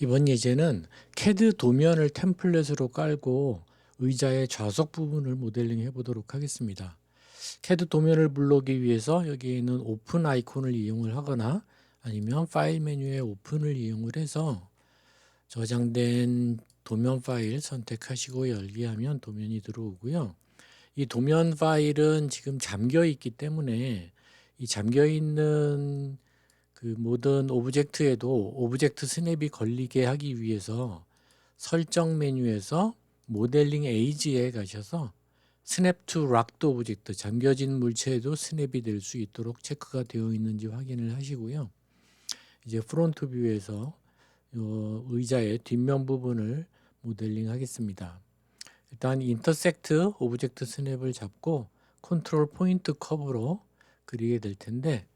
이번 예제는 CAD 도면을 템플릿으로 깔고 의자의 좌석 부분을 모델링 해보도록 하겠습니다. CAD 도면을 불러오기 위해서 여기에 있는 오픈 아이콘을 이용을 하거나 아니면 파일 메뉴의 오픈을 이용을 해서 저장된 도면 파일 선택하시고 열기 하면 도면이 들어오고요. 이 도면 파일은 지금 잠겨 있기 때문에 이 잠겨 있는 그 모든 오브젝트에도 오브젝트 스냅이 걸리게 하기 위해서 설정 메뉴에서 모델링 에이지에 가셔서 스냅 투 락드 오브젝트, 잠겨진 물체에도 스냅이 될 수 있도록 체크가 되어 있는지 확인을 하시고요. 이제 프론트 뷰에서 의자의 뒷면 부분을 모델링 하겠습니다. 일단 인터섹트 오브젝트 스냅을 잡고 컨트롤 포인트 커브로 그리게 될 텐데,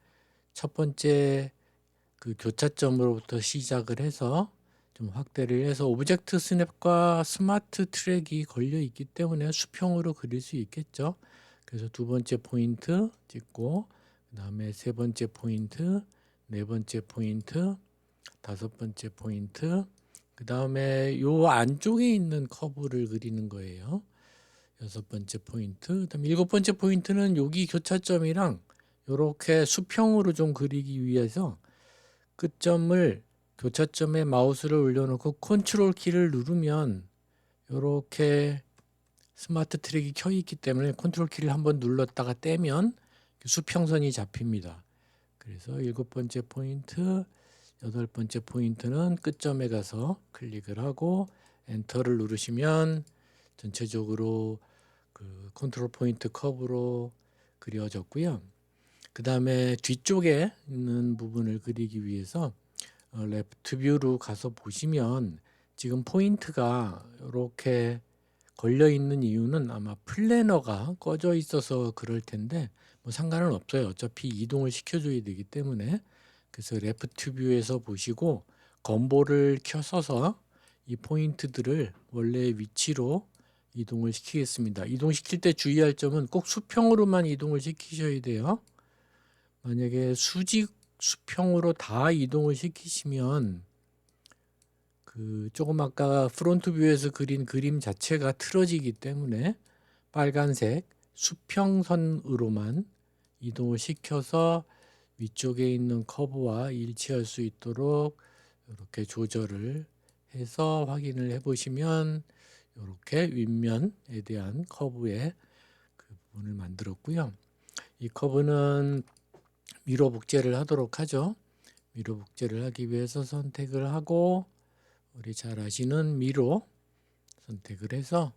첫 번째 그 교차점으로부터 시작을 해서 좀 확대를 해서 오브젝트 스냅과 스마트 트랙이 걸려 있기 때문에 수평으로 그릴 수 있겠죠. 그래서 두 번째 포인트 찍고, 그 다음에 세 번째 포인트, 네 번째 포인트, 다섯 번째 포인트, 그 다음에 요 안쪽에 있는 커브를 그리는 거예요. 여섯 번째 포인트, 그다음에 일곱 번째 포인트는 여기 교차점이랑 이렇게 수평으로 좀 그리기 위해서 끝점을 교차점에 마우스를 올려놓고 컨트롤 키를 누르면 이렇게 스마트 트랙이 켜 있기 때문에 컨트롤 키를 한번 눌렀다가 떼면 수평선이 잡힙니다. 그래서 일곱 번째 포인트, 여덟 번째 포인트는 끝점에 가서 클릭을 하고 엔터를 누르시면 전체적으로 그 컨트롤 포인트 커브로 그려졌고요. 그 다음에 뒤쪽에 있는 부분을 그리기 위해서 레프트 뷰로 가서 보시면 지금 포인트가 이렇게 걸려 있는 이유는 아마 플래너가 꺼져 있어서 그럴 텐데 뭐 상관은 없어요. 어차피 이동을 시켜줘야 되기 때문에. 그래서 레프트 뷰에서 보시고 건보를 켜서서 이 포인트들을 원래 위치로 이동을 시키겠습니다. 이동시킬 때 주의할 점은 꼭 수평으로만 이동을 시키셔야 돼요. 만약에 수평으로 다 이동을 시키시면 그 조금 아까 프론트 뷰에서 그린 그림 자체가 틀어지기 때문에 빨간색 수평선으로만 이동을 시켜서 위쪽에 있는 커브와 일치할 수 있도록 이렇게 조절을 해서 확인을 해 보시면 이렇게 윗면에 대한 커브의 그 부분을 만들었고요. 이 커브는 미러 복제를 하도록 하죠. 미러 복제를 하기 위해서 선택을 하고 우리 잘 아시는 미러 선택을 해서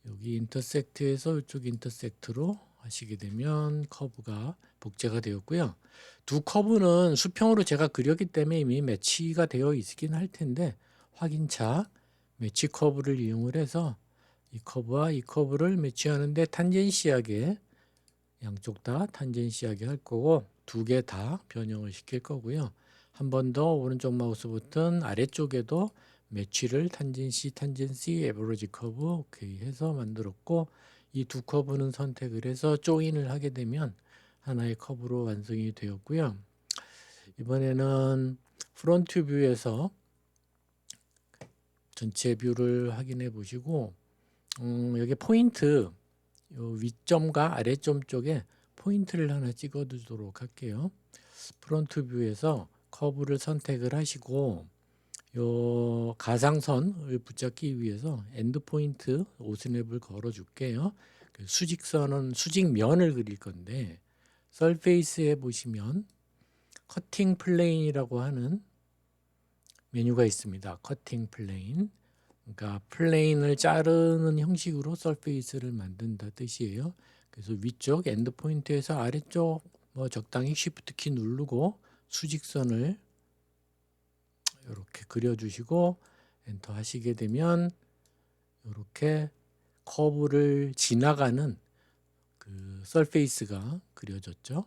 여기 인터섹트에서 이쪽 인터섹트로 하시게 되면 커브가 복제가 되었고요. 두 커브는 수평으로 제가 그렸기 때문에 이미 매치가 되어 있긴 할 텐데 확인차 매치 커브를 이용을 해서 이 커브와 이 커브를 매치하는데 탄젠시하게 양쪽 다 탄젠시하게 할 거고 두 개 다 변형을 시킬 거고요. 한 번 더 오른쪽 마우스 버튼 아래쪽에도 매치를 탄젠시, 탄젠시, 에버리지 커브 오케이 해서 만들었고 이 두 커브는 선택을 해서 조인을 하게 되면 하나의 커브로 완성이 되었고요. 이번에는 프론트 뷰에서 전체 뷰를 확인해 보시고 여기 포인트 요 위점과 아래점 쪽에 포인트를 하나 찍어 두도록 할게요. 프론트 뷰에서 커브를 선택을 하시고 요 가상선을 붙잡기 위해서 엔드 포인트 오스냅을 걸어 줄게요. 수직선은 수직면을 그릴 건데 서페이스에 보시면 커팅 플레인이라고 하는 메뉴가 있습니다. 커팅 플레인. 그러니까 플레인을 자르는 형식으로 서페이스를 만든다 뜻이에요. 그래서 위쪽 엔드 포인트에서 아래쪽 뭐 적당히 쉬프트 키 누르고 수직선을 이렇게 그려주시고 엔터 하시게 되면 이렇게 커브를 지나가는 그 서페이스가 그려졌죠.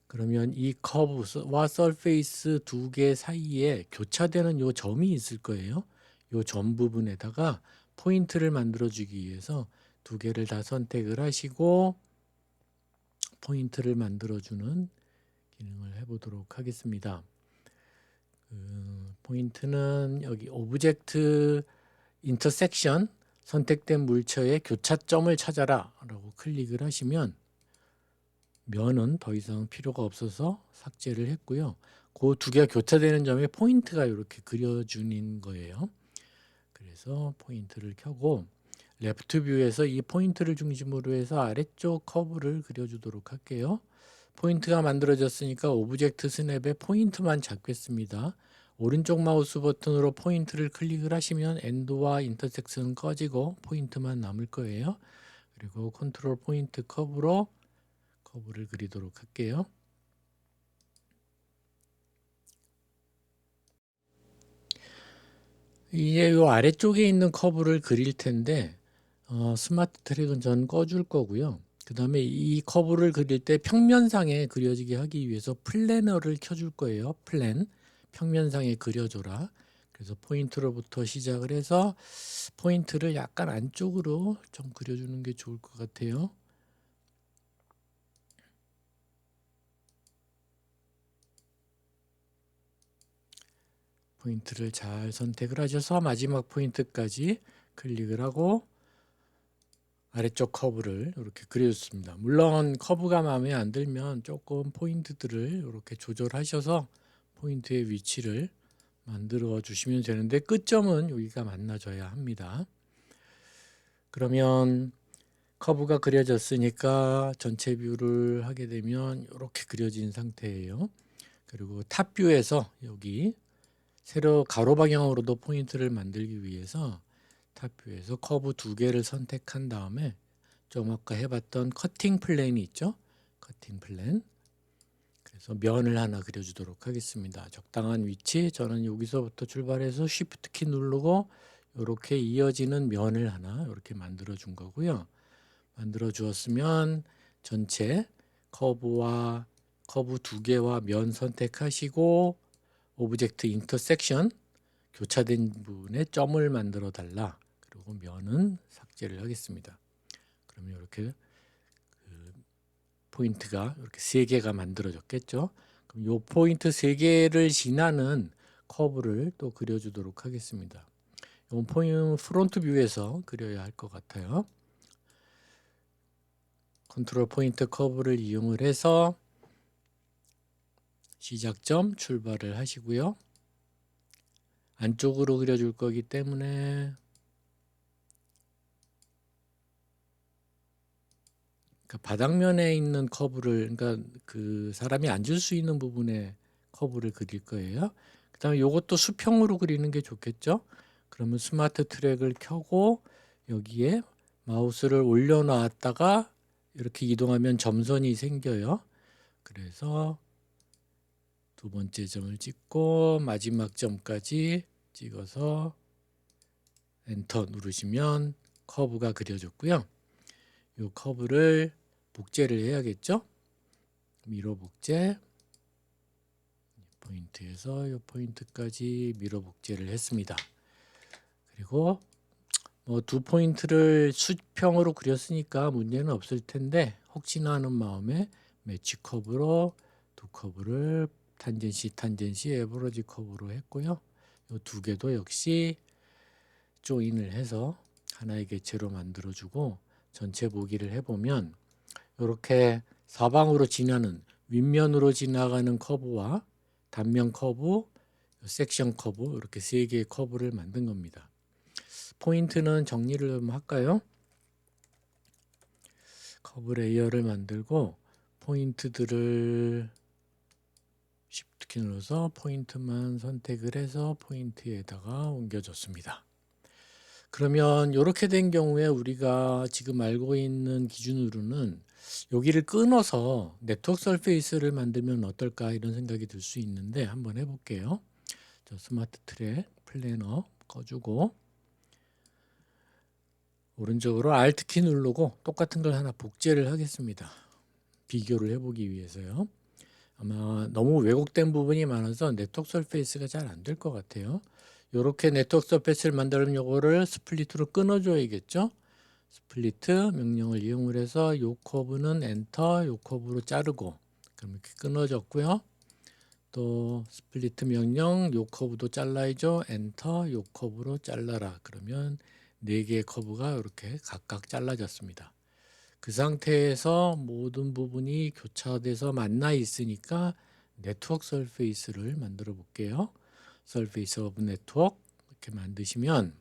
그러면 이 커브와 서페이스 두 개 사이에 교차되는 요 점이 있을 거예요. 요 점 부분에다가 포인트를 만들어 주기 위해서 두 개를 다 선택을 하시고 포인트를 만들어 주는 기능을 해 보도록 하겠습니다. 포인트는 여기 오브젝트 인터섹션 선택된 물체의 교차점을 찾아라 라고 클릭을 하시면 면은 더 이상 필요가 없어서 삭제를 했고요. 그 두 개가 교차되는 점에 포인트가 이렇게 그려주는 거예요. 그래서 포인트를 켜고 레프트 뷰에서 이 포인트를 중심으로 해서 아래쪽 커브를 그려주도록 할게요. 포인트가 만들어졌으니까 오브젝트 스냅에 포인트만 잡겠습니다. 오른쪽 마우스 버튼으로 포인트를 클릭을 하시면 엔드와 인터섹션은 꺼지고 포인트만 남을 거예요. 그리고 컨트롤 포인트 커브로 커브를 그리도록 할게요. 이제 이 아래쪽에 있는 커브를 그릴 텐데 스마트 트랙은 전 꺼줄 거고요. 그 다음에 이 커브를 그릴 때 평면상에 그려지게 하기 위해서 플래너를 켜줄 거예요. 플랜, 평면상에 그려줘라. 그래서 포인트로부터 시작을 해서 포인트를 약간 안쪽으로 좀 그려주는 게 좋을 것 같아요. 포인트를 잘 선택을 하셔서 마지막 포인트까지 클릭을 하고 아래쪽 커브를 이렇게 그려줬습니다. 물론 커브가 마음에 안 들면 조금 포인트들을 이렇게 조절하셔서 포인트의 위치를 만들어 주시면 되는데 끝점은 여기가 만나줘야 합니다. 그러면 커브가 그려졌으니까 전체 뷰를 하게 되면 이렇게 그려진 상태예요. 그리고 탑 뷰에서 여기 세로 가로 방향으로도 포인트를 만들기 위해서 탑 뷰에서 커브 두 개를 선택한 다음에 좀 아까 해봤던 커팅 플랜이 있죠. 커팅 플랜. 그래서 면을 하나 그려주도록 하겠습니다. 적당한 위치. 저는 여기서부터 출발해서 쉬프트 키 누르고 이렇게 이어지는 면을 하나 이렇게 만들어 준 거고요. 만들어 주었으면 전체 커브와 커브 두 개와 면 선택하시고 오브젝트 인터섹션 교차된 부분에 점을 만들어 달라. 그리고 면은 삭제를 하겠습니다. 그러면 이렇게 포인트가 이렇게 세 개가 만들어졌겠죠. 그럼 이 포인트 세 개를 지나는 커브를 또 그려주도록 하겠습니다. 이건 포인트 프론트 뷰에서 그려야 할 것 같아요. 컨트롤 포인트 커브를 이용을 해서 시작점 출발을 하시고요. 안쪽으로 그려줄 거기 때문에 바닥면에 있는 커브를 그러니까 그 사람이 앉을 수 있는 부분에 커브를 그릴 거예요. 그다음에 이것도 수평으로 그리는 게 좋겠죠. 그러면 스마트 트랙을 켜고 여기에 마우스를 올려놨다가 이렇게 이동하면 점선이 생겨요. 그래서 두 번째 점을 찍고 마지막 점까지 찍어서 엔터 누르시면 커브가 그려졌고요. 이 커브를 복제를 해야겠죠. 미러 복제 포인트에서 이 포인트까지 미러 복제를 했습니다. 그리고 두 포인트를 수평으로 그렸으니까 문제는 없을 텐데 혹시나 하는 마음에 매치 커브로 두 커브를 탄젠시 에버러지 커브로 했고요. 이 두 개도 역시 조인을 해서 하나의 개체로 만들어주고 전체 보기를 해보면 이렇게 사방으로 지나는 윗면으로 지나가는 커브와 단면 커브, 섹션 커브 이렇게 세 개의 커브를 만든 겁니다. 포인트는 정리를 좀 할까요? 커브 레이어를 만들고 포인트들을 Shift 키 눌러서 포인트만 선택을 해서 포인트에다가 옮겨줬습니다. 그러면 이렇게 된 경우에 우리가 지금 알고 있는 기준으로는 여기를 끊어서 네트워크 서페이스를 만들면 어떨까 이런 생각이 들 수 있는데 한번 해볼게요. 저 스마트 트랙 플래너 꺼주고 오른쪽으로 Alt 키 누르고 똑같은 걸 하나 복제를 하겠습니다. 비교를 해보기 위해서요. 아마 너무 왜곡된 부분이 많아서 네트워크 서페이스가 잘 안 될 것 같아요. 이렇게 네트워크 서페이스를 만들면 이거를 스플릿으로 끊어줘야겠죠. 스플리트 명령을 이용을 해서 요 커브는 엔터, 요 커브로 자르고 그럼 이렇게 끊어졌고요. 또 스플리트 명령 요 커브도 잘라야죠. 엔터 요 커브로 잘라라. 그러면 4개의 커브가 이렇게 각각 잘라졌습니다. 그 상태에서 모든 부분이 교차돼서 만나 있으니까 네트워크 서페이스를 만들어 볼게요. 서페이스 오브 네트워크 이렇게 만드시면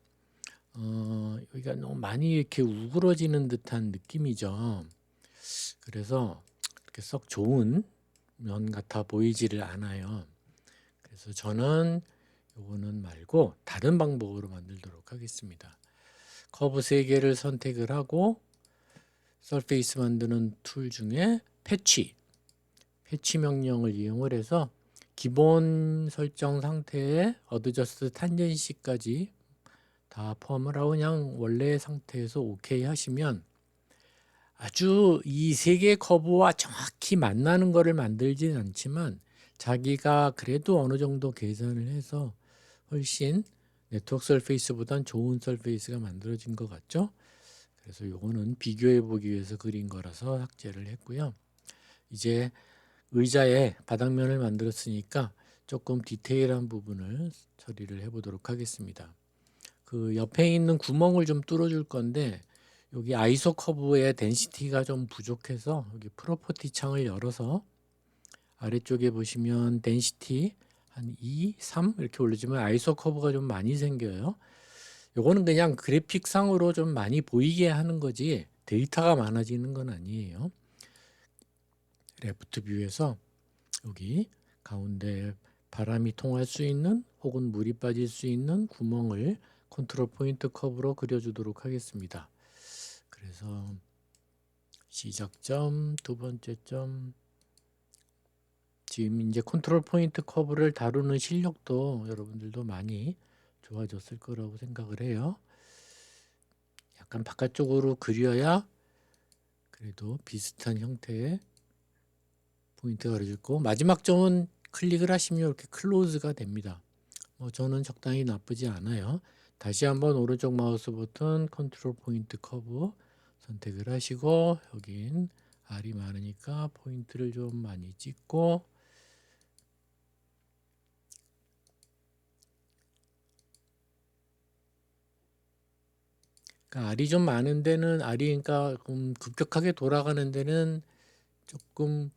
여기가 너무 많이 이렇게 우그러지는 듯한 느낌이죠. 그래서 이렇게 썩 좋은 면 같아 보이지를 않아요. 그래서 저는 요거는 말고 다른 방법으로 만들도록 하겠습니다. 커브 3개를 선택을 하고 서페이스 만드는 툴 중에 패치 명령을 이용을 해서 기본 설정 상태에 어드저스트 탄젠시까지 다 포함을 하고 그냥 원래 상태에서 오케이 하시면 아주 이 3개의 커브와 정확히 만나는 거를 만들지는 않지만 자기가 그래도 어느 정도 계산을 해서 훨씬 네트워크 서페이스보단 좋은 서페이스가 만들어진 것 같죠? 그래서 요거는 비교해 보기 위해서 그린 거라서 삭제를 했고요. 이제 의자에 바닥면을 만들었으니까 조금 디테일한 부분을 처리를 해 보도록 하겠습니다. 그 옆에 있는 구멍을 좀 뚫어 줄 건데 여기 아이소 커브의 덴시티가 좀 부족해서 여기 프로퍼티 창을 열어서 아래쪽에 보시면 덴시티 한 2, 3 이렇게 올리지만 아이소 커브가 좀 많이 생겨요. 요거는 그냥 그래픽상으로 좀 많이 보이게 하는 거지 데이터가 많아지는 건 아니에요. 레프트 뷰에서 여기 가운데 바람이 통할 수 있는 혹은 물이 빠질 수 있는 구멍을 컨트롤 포인트 커브로 그려주도록 하겠습니다. 그래서 시작점, 두 번째 점, 지금 이제 컨트롤 포인트 커브를 다루는 실력도 여러분들도 많이 좋아졌을 거라고 생각을 해요. 약간 바깥쪽으로 그려야 그래도 비슷한 형태의 포인트가 그려질 거. 마지막 점은 클릭을 하시면 이렇게 클로즈가 됩니다. 저는 적당히 나쁘지 않아요. 다시 한번 오른쪽 마우스 버튼 컨트롤 포인트 커브 선택을 하시고 여긴 R이 많으니까 포인트를 좀 많이 찍고 그러니까 R이 좀 많은 데는 R이 그러니까 급격하게 돌아가는 데는 조금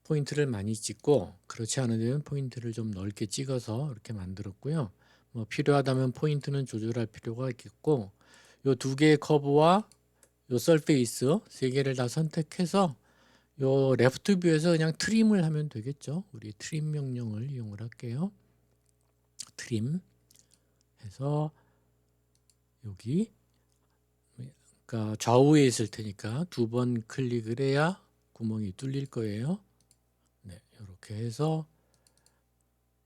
포인트를 많이 찍고 그렇지 않은 데는 포인트를 좀 넓게 찍어서 이렇게 만들었고요. 필요하다면 포인트는 조절할 필요가 있겠고 요 2개의 커브와 요 서페이스 3개를 다 선택해서 요 레프트 뷰에서 그냥 트림을 하면 되겠죠. 우리 트림 명령을 이용을 할게요. 트림 해서 여기 그러니까 좌우에 있을 테니까 2번 클릭을 해야 구멍이 뚫릴 거예요. 네, 이렇게 해서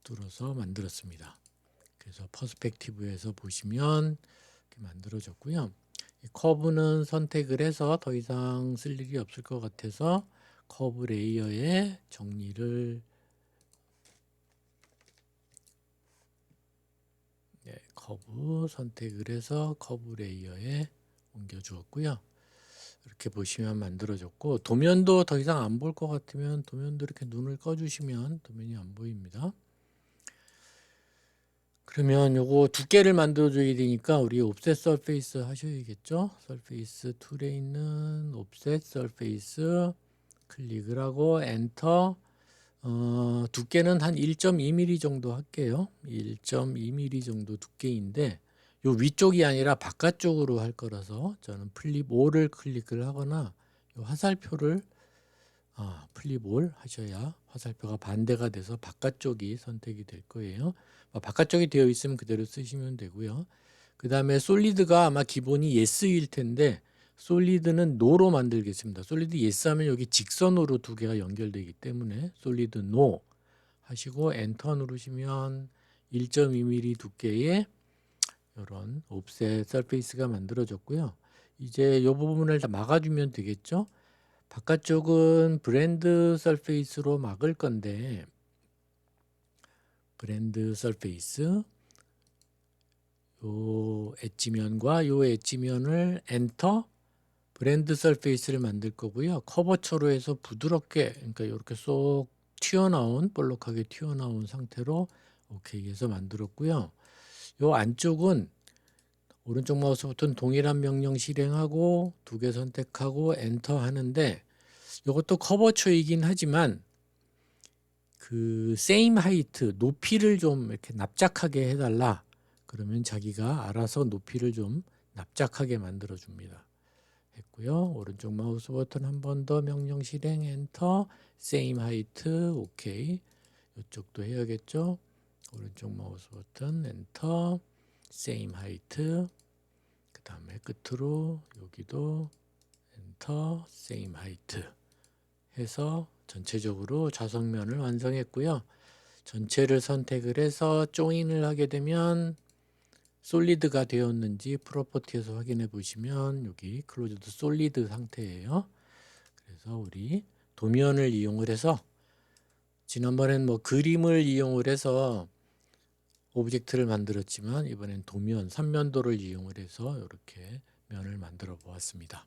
뚫어서 만들었습니다. 그래서 퍼스펙티브에서 보시면 이렇게 만들어졌고요. 이 커브는 선택을 해서 더 이상 쓸 일이 없을 것 같아서 커브 레이어에 정리를 커브 선택을 해서 커브 레이어에 옮겨 주었고요. 이렇게 보시면 만들어졌고 도면도 더 이상 안 볼 것 같으면 도면도 이렇게 눈을 꺼 주시면 도면이 안 보입니다. 그러면 요거 두께를 만들어 줘야 되니까 우리 옵셋 서페이스 하셔야겠죠. 서페이스 툴에 있는 옵셋 서페이스 클릭을 하고 엔터 두께는 한 1.2mm 정도 할게요. 1.2mm 정도 두께인데 요 위쪽이 아니라 바깥쪽으로 할 거라서 저는 플립 5를 클릭을 하거나 요 화살표를 플립 5 하셔야 화살표가 반대가 돼서 바깥쪽이 선택이 될 거예요. 바깥쪽이 되어 있으면 그대로 쓰시면 되고요. 그 다음에 솔리드가 아마 기본이 yes일 텐데 솔리드는 no로 만들겠습니다. 솔리드 yes 하면 여기 직선으로 2개가 연결되기 때문에 솔리드 no 하시고 엔터 누르시면 1.2mm 두께의 이런 옵셋 서페이스가 만들어졌고요. 이제 이 부분을 다 막아주면 되겠죠. 바깥쪽은 브랜드 서페이스로 막을 건데 브랜드 서페이스 요 엣지면과 요 엣지면을 엔터 브랜드 서페이스를 만들 거고요. 커버처로 해서 부드럽게 그러니까 이렇게 쏙 볼록하게 튀어나온 상태로 오케이 해서 만들었고요. 요 안쪽은 오른쪽 마우스 버튼 동일한 명령 실행하고 두 개 선택하고 엔터 하는데, 이것도 커버처이긴 하지만 그 same height 높이를 좀 이렇게 납작하게 해달라 그러면 자기가 알아서 높이를 좀 납작하게 만들어 줍니다. 했고요. 오른쪽 마우스 버튼 한 번 더 명령 실행 엔터, same height 오케이. 이쪽도 해야겠죠. 오른쪽 마우스 버튼 엔터, same height. 그 다음에 끝으로 여기도 엔터, same height 해서 전체적으로 좌석면을 완성했고요. 전체를 선택을 해서 조인을 하게 되면 솔리드가 되었는지 프로퍼티에서 확인해 보시면 여기 클로즈드 솔리드 상태예요. 그래서 우리 도면을 이용을 해서, 지난번엔 뭐 그림을 이용을 해서 오브젝트를 만들었지만 이번엔 도면, 삼면도를 이용을 해서 이렇게 면을 만들어 보았습니다.